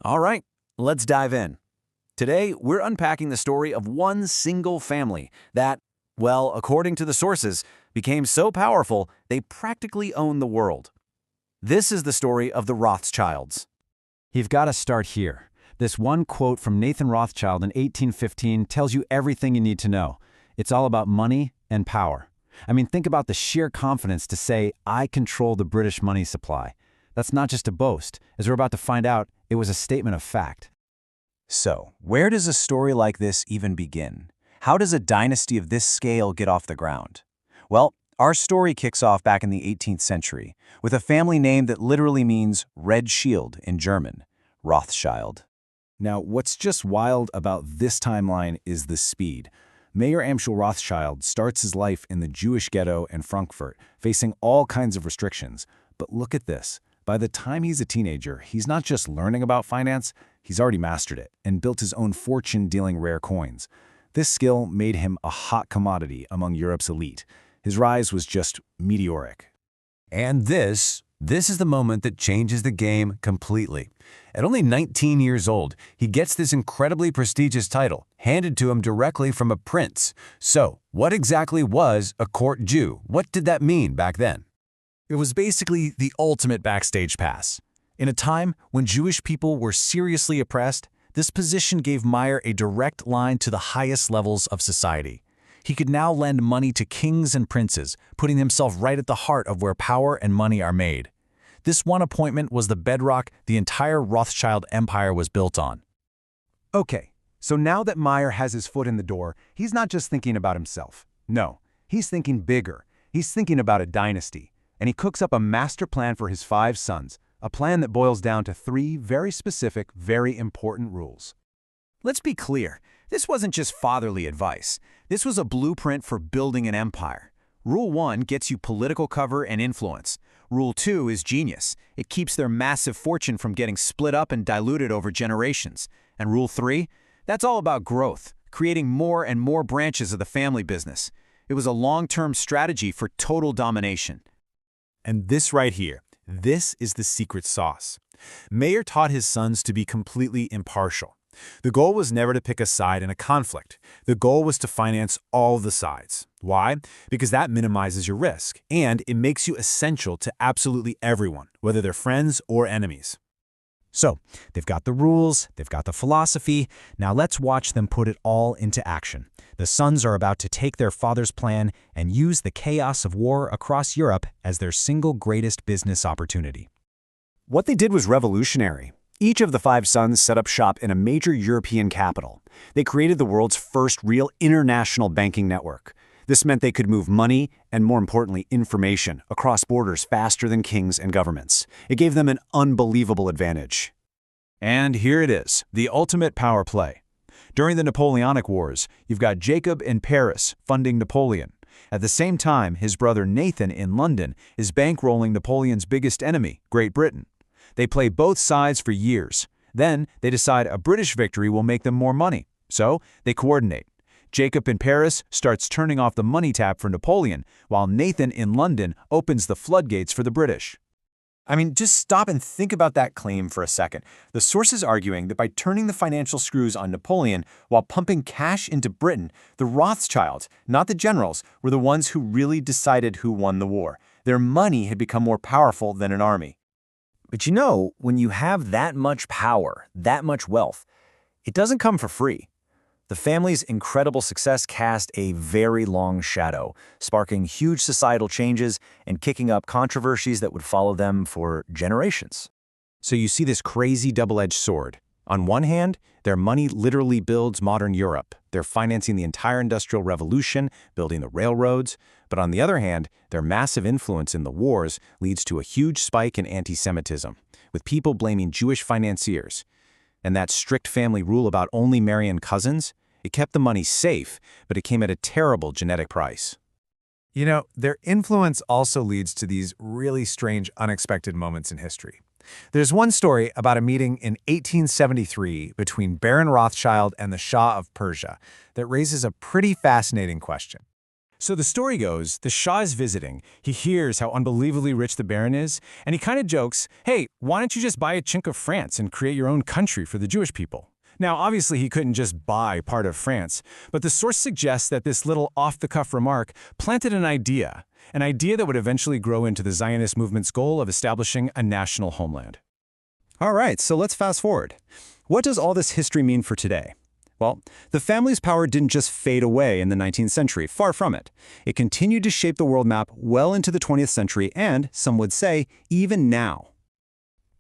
All right, let's dive in. Today, we're unpacking the story of one single family that, well, according to the sources, became so powerful they practically own the world. This is the story of the Rothschilds. You've got to start here. This one quote from Nathan Rothschild in 1815 tells you everything you need to know. It's all about money and power. I mean, think about the sheer confidence to say, I control the British money supply. That's not just a boast. As we're about to find out, it was a statement of fact. So, where does a story like this even begin? How does a dynasty of this scale get off the ground? Well, our story kicks off back in the 18th century with a family name that literally means red shield in German, Rothschild. Now, what's just wild about this timeline is the speed. Mayer Amschel Rothschild starts his life in the Jewish ghetto in Frankfurt, facing all kinds of restrictions. But look at this. By the time he's a teenager, he's not just learning about finance, he's already mastered it and built his own fortune dealing rare coins. This skill made him a hot commodity among Europe's elite. His rise was just meteoric. And this is the moment that changes the game completely. At only 19 years old, he gets this incredibly prestigious title, handed to him directly from a prince. So, what exactly was a court Jew? What did that mean back then? It was basically the ultimate backstage pass. In a time when Jewish people were seriously oppressed, this position gave Mayer a direct line to the highest levels of society. He could now lend money to kings and princes, putting himself right at the heart of where power and money are made. This one appointment was the bedrock the entire Rothschild empire was built on. Okay, so now that Mayer has his foot in the door, he's not just thinking about himself. No, he's thinking bigger. He's thinking about a dynasty. And he cooks up a master plan for his 5 sons, a plan that boils down to 3 very specific, very important rules. Let's be clear, this wasn't just fatherly advice. This was a blueprint for building an empire. Rule 1 gets you political cover and influence. Rule 2 is genius. It keeps their massive fortune from getting split up and diluted over generations. And Rule 3? That's all about growth, creating more and more branches of the family business. It was a long-term strategy for total domination. And this right here, this is the secret sauce. Mayer taught his sons to be completely impartial. The goal was never to pick a side in a conflict. The goal was to finance all the sides. Why? Because that minimizes your risk, and it makes you essential to absolutely everyone, whether they're friends or enemies. So, they've got the rules, they've got the philosophy. Now let's watch them put it all into action. The sons are about to take their father's plan and use the chaos of war across Europe as their single greatest business opportunity. What they did was revolutionary. Each of the 5 sons set up shop in a major European capital. They created the world's first real international banking network. This meant they could move money and, more importantly, information across borders faster than kings and governments. It gave them an unbelievable advantage. And here it is, the ultimate power play. During the Napoleonic Wars, you've got Jacob in Paris funding Napoleon. At the same time, his brother Nathan in London is bankrolling Napoleon's biggest enemy, Great Britain. They play both sides for years. Then they decide a British victory will make them more money. So they coordinate. Jacob in Paris starts turning off the money tap for Napoleon, while Nathan in London opens the floodgates for the British. I mean, just stop and think about that claim for a second. The sources arguing that by turning the financial screws on Napoleon while pumping cash into Britain, the Rothschilds, not the generals, were the ones who really decided who won the war. Their money had become more powerful than an army. But you know, when you have that much power, that much wealth, it doesn't come for free. The family's incredible success cast a very long shadow, sparking huge societal changes and kicking up controversies that would follow them for generations. So you see this crazy double-edged sword. On one hand, their money literally builds modern Europe. They're financing the entire Industrial Revolution, building the railroads. But on the other hand, their massive influence in the wars leads to a huge spike in anti-Semitism, with people blaming Jewish financiers. And that strict family rule about only marrying cousins, it kept the money safe, but it came at a terrible genetic price. You know, their influence also leads to these really strange, unexpected moments in history. There's one story about a meeting in 1873 between Baron Rothschild and the Shah of Persia that raises a pretty fascinating question. So the story goes, the Shah is visiting, he hears how unbelievably rich the Baron is, and he kind of jokes, hey, why don't you just buy a chunk of France and create your own country for the Jewish people? Now, obviously, he couldn't just buy part of France, but the source suggests that this little off-the-cuff remark planted an idea that would eventually grow into the Zionist movement's goal of establishing a national homeland. All right, so let's fast forward. What does all this history mean for today? Well, the family's power didn't just fade away in the 19th century, far from it. It continued to shape the world map well into the 20th century and, some would say, even now.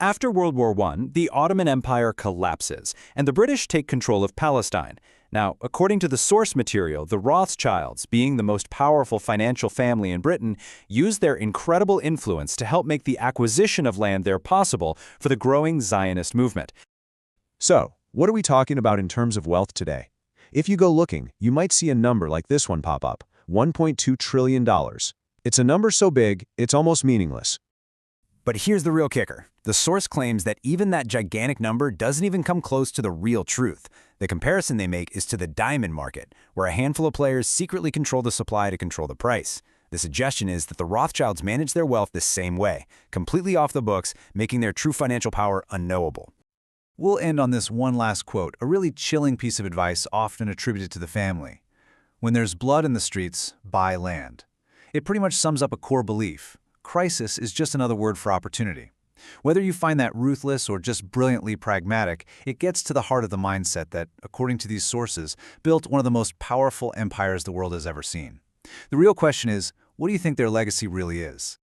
After World War I, the Ottoman Empire collapses, and the British take control of Palestine. Now, according to the source material, the Rothschilds, being the most powerful financial family in Britain, used their incredible influence to help make the acquisition of land there possible for the growing Zionist movement. So, what are we talking about in terms of wealth today? If you go looking, you might see a number like this one pop up, $1.2 trillion. It's a number so big, it's almost meaningless. But here's the real kicker. The source claims that even that gigantic number doesn't even come close to the real truth. The comparison they make is to the diamond market, where a handful of players secretly control the supply to control the price. The suggestion is that the Rothschilds manage their wealth the same way, completely off the books, making their true financial power unknowable. We'll end on this one last quote, a really chilling piece of advice often attributed to the family. When there's blood in the streets, buy land. It pretty much sums up a core belief. Crisis is just another word for opportunity. Whether you find that ruthless or just brilliantly pragmatic, it gets to the heart of the mindset that, according to these sources, built one of the most powerful empires the world has ever seen. The real question is, what do you think their legacy really is?